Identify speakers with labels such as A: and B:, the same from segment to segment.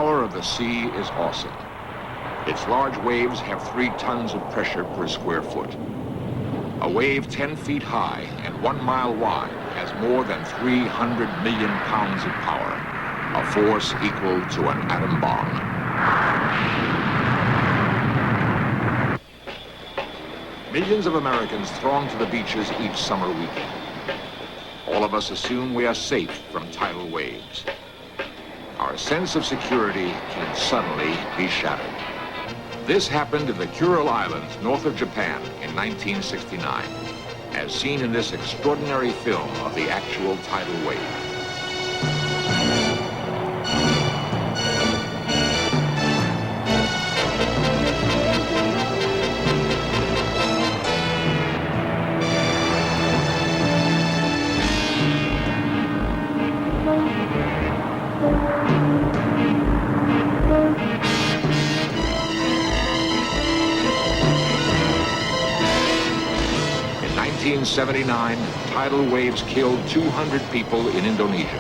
A: power of the sea is awesome. Its large waves have 3 tons of pressure per square foot. A wave 10 feet high and 1 mile wide has more than 300 million pounds of power, a force equal to an atom bomb. Millions of Americans throng to the beaches each summer weekend. All of us assume we are safe from tidal waves. Our sense of security can suddenly be shattered. This happened in the Kuril Islands north of Japan in 1969, as seen in this extraordinary film of the actual tidal wave. In 1979, tidal waves killed 200 people in Indonesia.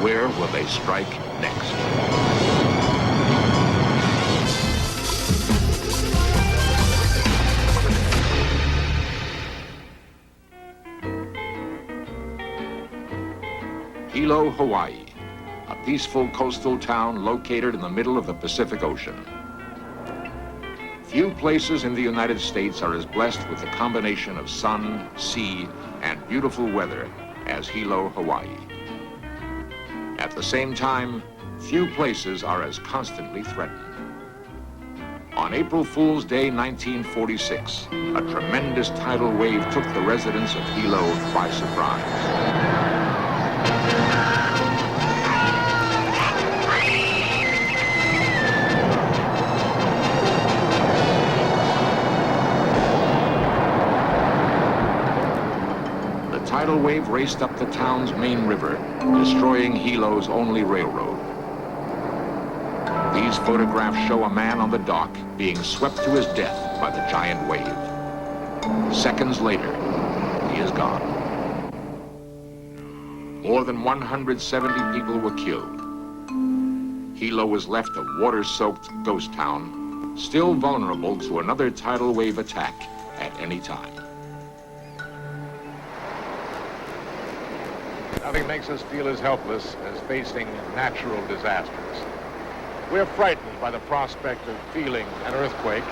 A: Where will they strike next? Hilo, Hawaii, a peaceful coastal town located in the middle of the Pacific Ocean. Few places in the United States are as blessed with a combination of sun, sea, and beautiful weather as Hilo, Hawaii. At the same time, few places are as constantly threatened. On April Fool's Day 1946, a tremendous tidal wave took the residents of Hilo by surprise. The tidal wave raced up the town's main river, destroying Hilo's only railroad. These photographs show a man on the dock being swept to his death by the giant wave. Seconds later, he is gone. More than 170 people were killed. Hilo was left a water-soaked ghost town, still vulnerable to another tidal wave attack at any time.
B: Nothing makes us feel as helpless as facing natural disasters. We're frightened by the prospect of feeling an earthquake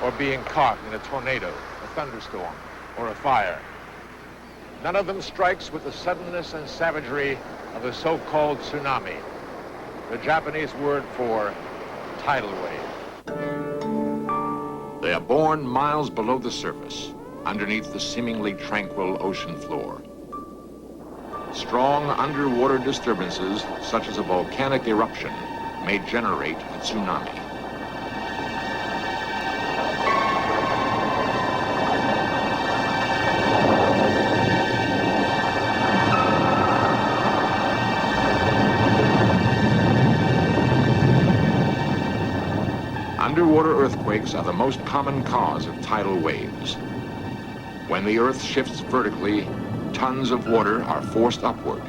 B: or being caught in a tornado, a thunderstorm, or a fire. None of them strikes with the suddenness and savagery of the so-called tsunami, the Japanese word for tidal wave.
A: They are born miles below the surface, underneath the seemingly tranquil ocean floor. Strong underwater disturbances, such as a volcanic eruption, may generate a tsunami. Underwater earthquakes are the most common cause of tidal waves. When the Earth shifts vertically, tons of water are forced upward.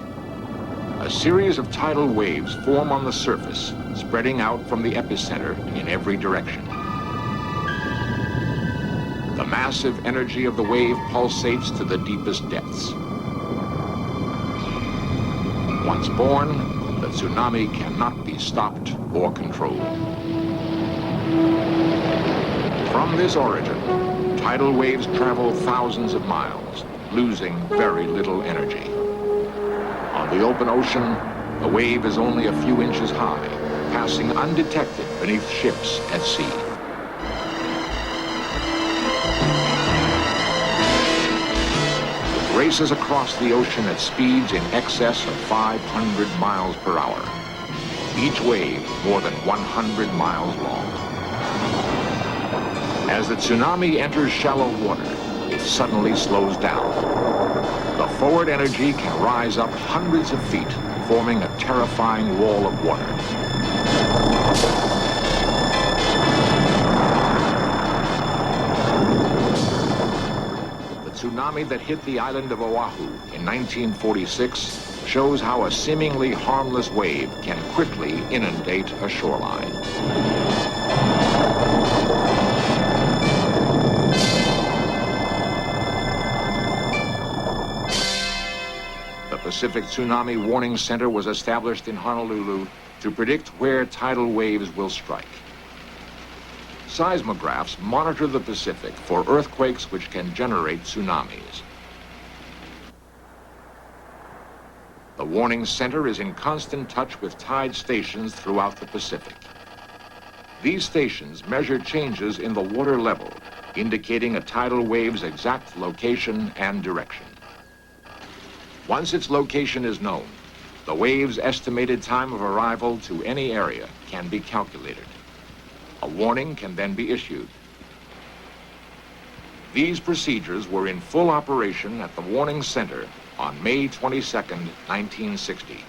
A: A series of tidal waves form on the surface, spreading out from the epicenter in every direction. The massive energy of the wave pulsates to the deepest depths. Once born, the tsunami cannot be stopped or controlled. From this origin, tidal waves travel thousands of miles, losing very little energy. On the open ocean, the wave is only a few inches high, passing undetected beneath ships at sea. It races across the ocean at speeds in excess of 500 miles per hour, each wave more than 100 miles long. As the tsunami enters shallow water, it suddenly slows down. The forward energy can rise up hundreds of feet, forming a terrifying wall of water. The tsunami that hit the island of Oahu in 1946 shows how a seemingly harmless wave can quickly inundate a shoreline. The Pacific Tsunami Warning Center was established in Honolulu to predict where tidal waves will strike. Seismographs monitor the Pacific for earthquakes which can generate tsunamis. The Warning Center is in constant touch with tide stations throughout the Pacific. These stations measure changes in the water level, indicating a tidal wave's exact location and direction. Once its location is known, the wave's estimated time of arrival to any area can be calculated. A warning can then be issued. These procedures were in full operation at the Warning Center on May 22nd, 1960.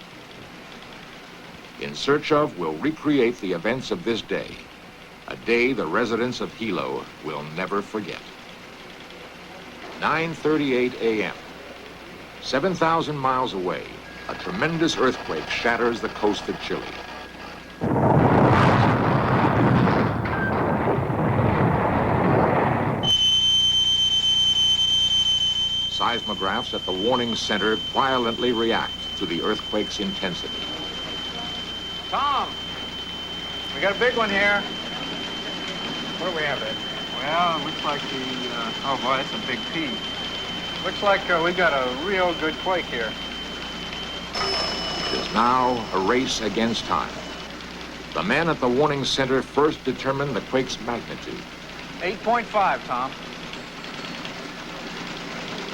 A: In Search Of will recreate the events of this day, a day the residents of Hilo will never forget. 9:38 a.m. 7,000 miles away, a tremendous earthquake shatters the coast of Chile. Seismographs at the Warning Center violently react to the earthquake's intensity.
C: Tom, we got a big one here.
B: What do we have there?
C: Well, it looks like oh boy, that's a big P. Looks like we've got a real good quake here.
A: It is now a race against time. The men at the Warning Center first determine the quake's magnitude.
C: 8.5, Tom.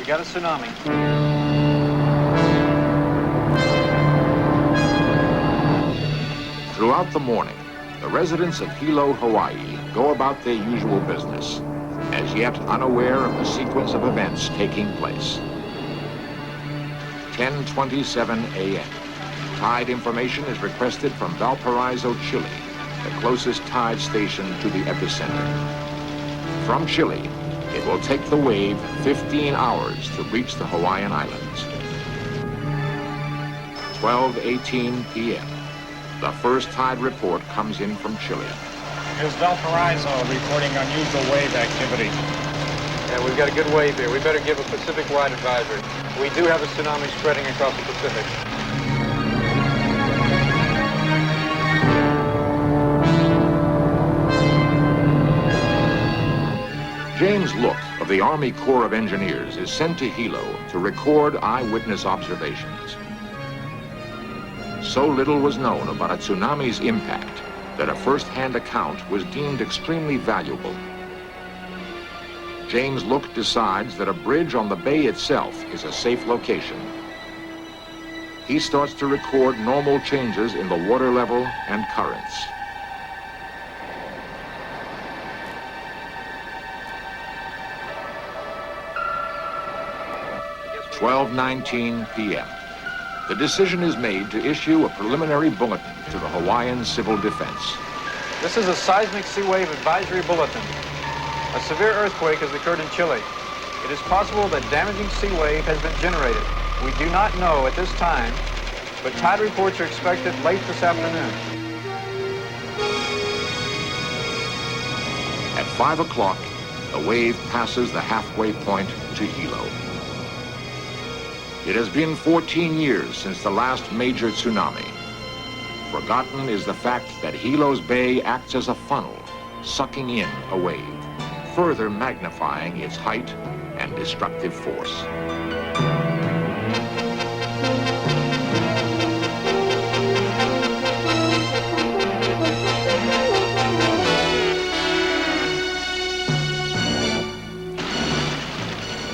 C: We got a tsunami.
A: Throughout the morning, the residents of Hilo, Hawaii go about their usual business, as yet unaware of the sequence of events taking place. 10:27 a.m. Tide information is requested from Valparaiso, Chile, the closest tide station to the epicenter. From Chile, it will take the wave 15 hours to reach the Hawaiian Islands. 12:18 p.m. The first tide report comes in from Chile.
D: Here's Valparaiso reporting unusual wave activity.
C: Yeah, we've got a good wave here. We better give a Pacific-wide advisory. We do have a tsunami spreading across the Pacific.
A: James Look of the Army Corps of Engineers is sent to Hilo to record eyewitness observations. So little was known about a tsunami's impact that a first-hand account was deemed extremely valuable. James Look decides that a bridge on the bay itself is a safe location. He starts to record normal changes in the water level and currents. at 12:19 p.m. The decision is made to issue a preliminary bulletin to the Hawaiian Civil Defense.
C: This is a seismic sea wave advisory bulletin. A severe earthquake has occurred in Chile. It is possible that damaging sea wave has been generated. We do not know at this time, but tide reports are expected late this afternoon.
A: At 5 o'clock, the wave passes the halfway point to Hilo. It has been 14 years since the last major tsunami. Forgotten is the fact that Hilo's bay acts as a funnel, sucking in a wave, further magnifying its height and destructive force.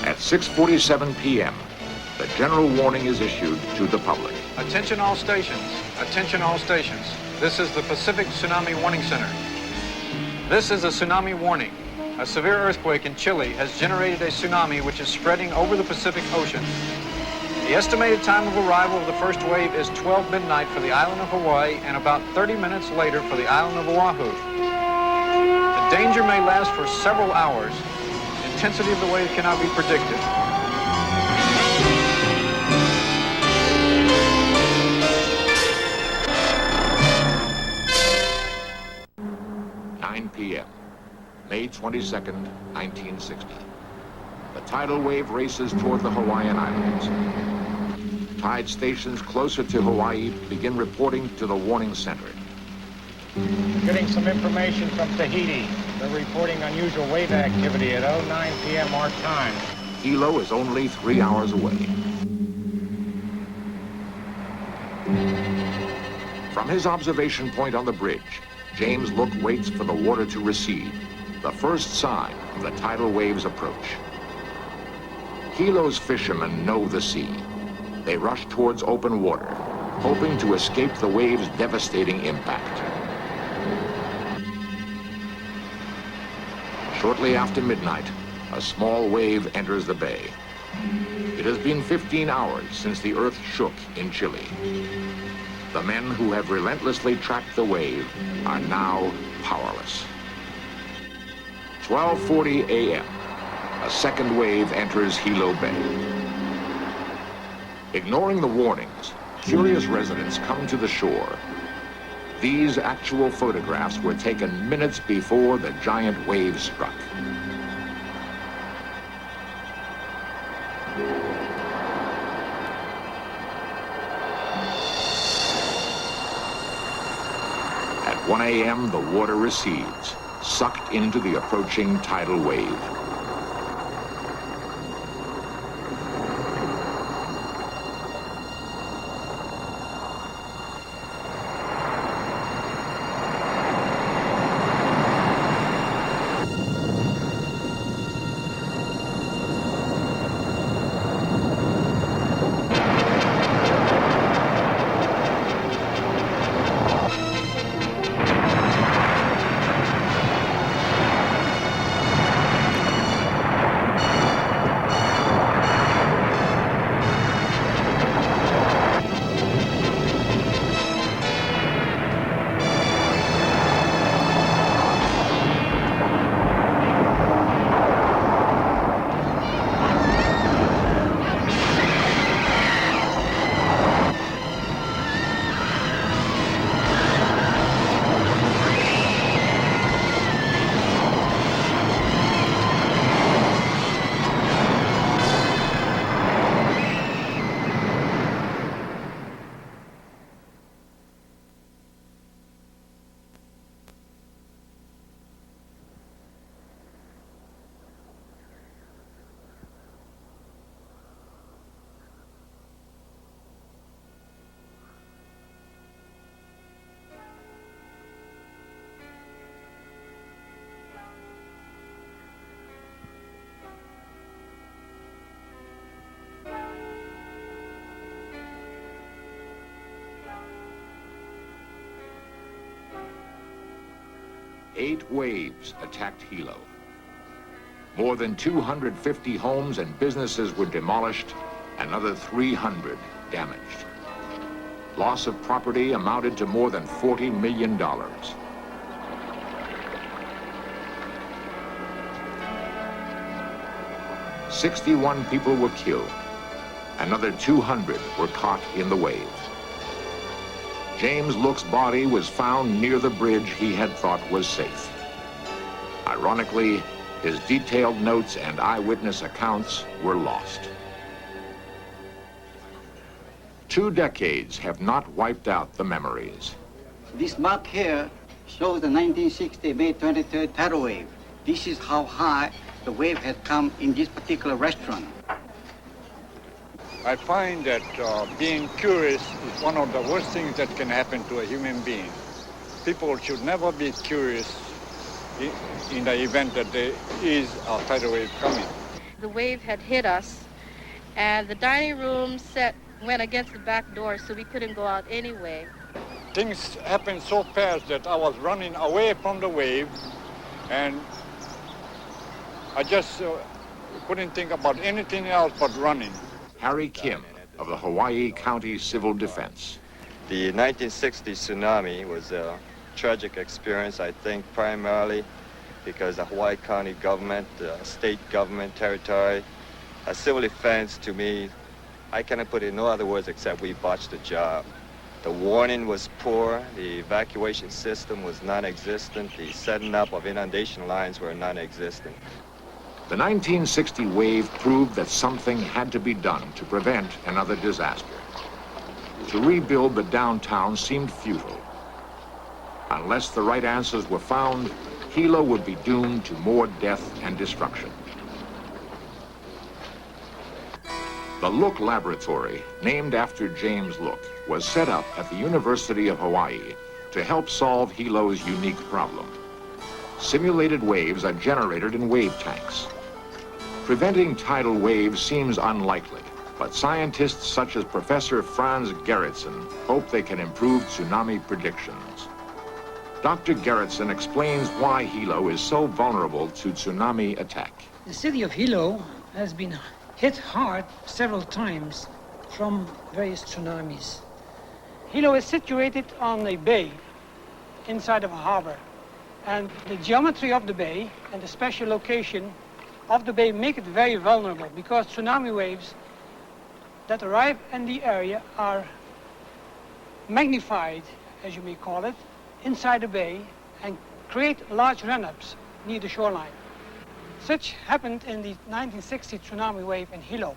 A: At 6:47 p.m., the general warning is issued to the public.
C: Attention all stations. Attention all stations. This is the Pacific Tsunami Warning Center. This is a tsunami warning. A severe earthquake in Chile has generated a tsunami which is spreading over the Pacific Ocean. The estimated time of arrival of the first wave is 12 midnight for the island of Hawaii and about 30 minutes later for the island of Oahu. The danger may last for several hours. The intensity of the wave cannot be predicted.
A: May 22nd, 1960. The tidal wave races toward the Hawaiian Islands. Tide stations closer to Hawaii begin reporting to the warning center.
D: Getting some information from Tahiti. They're reporting unusual wave activity at 09 p.m. our time.
A: Hilo is only 3 hours away. From his observation point on the bridge, James Look waits for the water to recede, the first sign of the tidal wave's approach. Hilo's fishermen know the sea. They rush towards open water, hoping to escape the wave's devastating impact. Shortly after midnight, a small wave enters the bay. It has been 15 hours since the earth shook in Chile. The men who have relentlessly tracked the wave are now powerless. 12:40 a.m. A second wave enters Hilo Bay. Ignoring the warnings, curious residents come to the shore. These actual photographs were taken minutes before the giant wave struck. At 1 a.m., the water recedes, sucked into the approaching tidal wave. Eight waves attacked Hilo. More than 250 homes and businesses were demolished, another 300 damaged. Loss of property amounted to more than $40 million. 61 people were killed. Another 200 were caught in the wave. James Look's body was found near the bridge he had thought was safe. Ironically, his detailed notes and eyewitness accounts were lost. 2 decades have not wiped out the memories.
E: This mark here shows the 1960 May 23rd tidal wave. This is how high the wave had come in this particular restaurant.
F: I find that being curious is one of the worst things that can happen to a human being. People should never be curious in the event that there is a tidal wave coming.
G: The wave had hit us, and the dining room set went against the back door, so we couldn't go out anyway.
F: Things happened so fast that I was running away from the wave, and I just couldn't think about anything else but running.
A: Harry Kim of the Hawaii County Civil Defense.
H: The 1960 tsunami was a tragic experience, I think, primarily because the Hawaii County government, the state government, territory, civil defense, to me, I cannot put it in no other words except we botched the job. The warning was poor, the evacuation system was non-existent, the setting up of inundation lines were non-existent.
A: The 1960 wave proved that something had to be done to prevent another disaster. To rebuild the downtown seemed futile. Unless the right answers were found, Hilo would be doomed to more death and destruction. The Look Laboratory, named after James Look, was set up at the University of Hawaii to help solve Hilo's unique problem. Simulated waves are generated in wave tanks. Preventing tidal waves seems unlikely, but scientists such as Professor Franz Gerritsen hope they can improve tsunami predictions. Dr. Gerritsen explains why Hilo is so vulnerable to tsunami attack.
I: The city of Hilo has been hit hard several times from various tsunamis. Hilo is situated on a bay inside of a harbor, and the geometry of the bay and the special location of the bay make it very vulnerable because tsunami waves that arrive in the area are magnified, as you may call it, inside the bay and create large run-ups near the shoreline. Such happened in the 1960 tsunami wave in Hilo,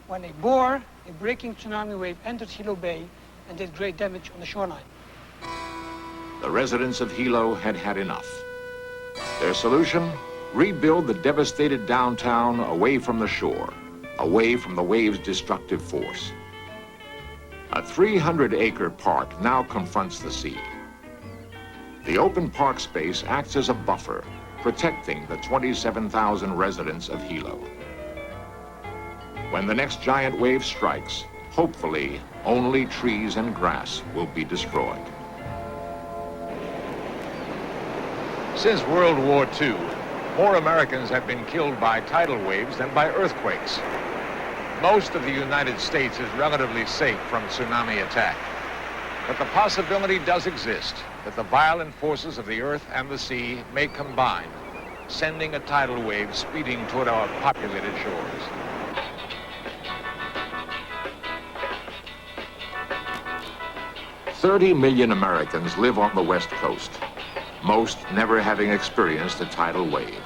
I: when a breaking tsunami wave entered Hilo Bay and did great damage on the shoreline.
A: The residents of Hilo had had enough. Their solution? Rebuild the devastated downtown away from the shore, away from the wave's destructive force. A 300-acre park now confronts the sea. The open park space acts as a buffer, protecting the 27,000 residents of Hilo. When the next giant wave strikes, hopefully only trees and grass will be destroyed.
B: Since World War II, more Americans have been killed by tidal waves than by earthquakes. Most of the United States is relatively safe from tsunami attack. But the possibility does exist that the violent forces of the earth and the sea may combine, sending a tidal wave speeding toward our populated shores.
A: $30 million Americans live on the West Coast, most never having experienced a tidal wave.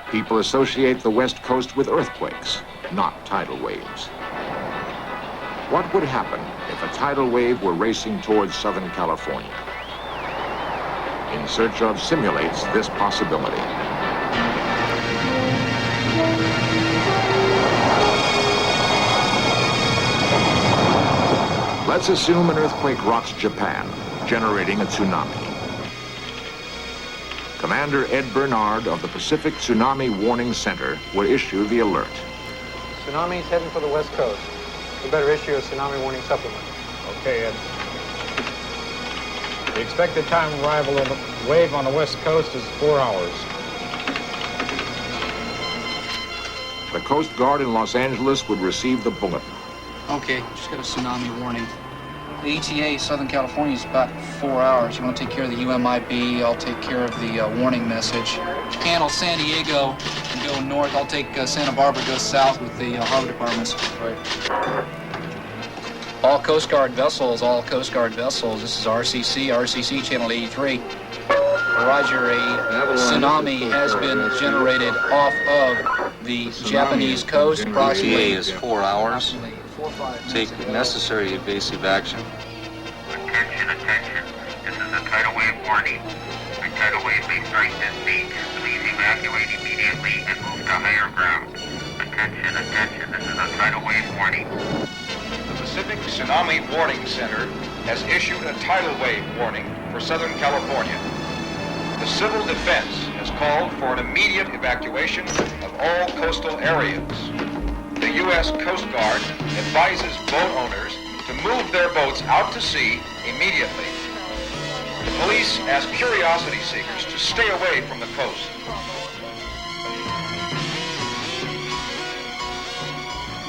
A: People associate the West Coast with earthquakes, not tidal waves. What would happen if a tidal wave were racing towards Southern California? In Search Of simulates this possibility. Let's assume an earthquake rocks Japan, generating a tsunami. Commander Ed Bernard of the Pacific Tsunami Warning Center would issue the alert.
C: Tsunami's heading for the West Coast. We better issue a tsunami warning supplement.
D: Okay, Ed. The expected time of arrival of the wave on the West Coast is 4 hours.
A: The Coast Guard in Los Angeles would receive the bulletin.
J: Okay, just got a tsunami warning. The ETA, Southern California, is about 4 hours. You want to take care of the UMIB, I'll take care of the warning message. Handle San Diego and go north. I'll take Santa Barbara, go south with the harbor departments. Right. All Coast Guard vessels, this is RCC channel 83. Roger, a tsunami has been generated off of the Japanese coast. Approximately
K: ETA is 4 hours. Take necessary evasive action.
L: Attention. This is a tidal wave warning. A tidal wave may strike this beach. Please evacuate immediately and move to higher ground. Attention. This is a tidal wave warning.
M: The Pacific Tsunami Warning Center has issued a tidal wave warning for Southern California. The Civil Defense has called for an immediate evacuation of all coastal areas. The U.S. Coast Guard advises boat owners to move their boats out to sea immediately. The police ask curiosity seekers to stay away from the coast.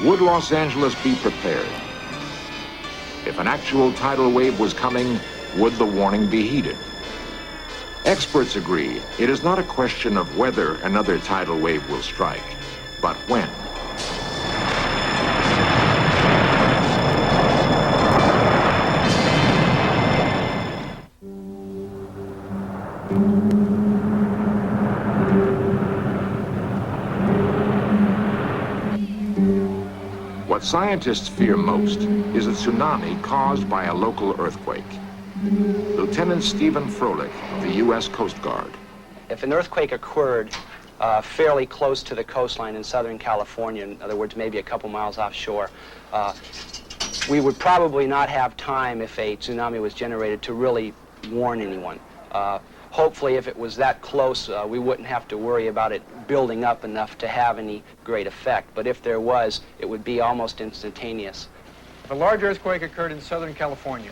A: Would Los Angeles be prepared? If an actual tidal wave was coming, would the warning be heeded? Experts agree it is not a question of whether another tidal wave will strike, but when. scientists fear most is a tsunami caused by a local earthquake. Lieutenant Stephen Froelich of the U.S. Coast Guard.
N: If an earthquake occurred fairly close to the coastline in Southern California, in other words, maybe a couple miles offshore, we would probably not have time if a tsunami was generated to really warn anyone. Hopefully, if it was that close, we wouldn't have to worry about it building up enough to have any great effect. But if there was, it would be almost instantaneous.
C: If a large earthquake occurred in Southern California,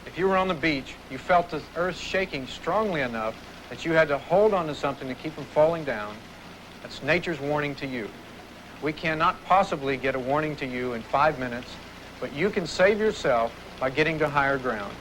C: if you were on the beach, you felt the earth shaking strongly enough that you had to hold on to something to keep from falling down, that's nature's warning to you. We cannot possibly get a warning to you in 5 minutes, but you can save yourself by getting to higher ground.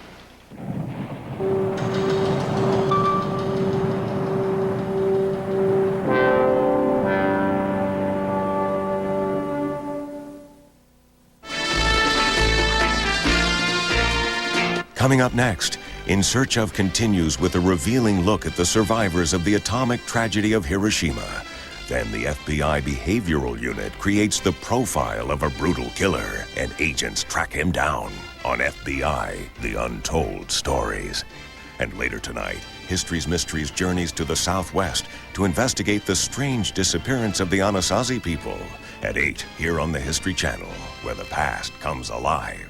O: Coming up next, In Search Of continues with a revealing look at the survivors of the atomic tragedy of Hiroshima. Then the FBI Behavioral Unit creates the profile of a brutal killer, and agents track him down on FBI, The Untold Stories. And later tonight, History's Mysteries journeys to the Southwest to investigate the strange disappearance of the Anasazi people. At 8, here on the History Channel, where the past comes alive.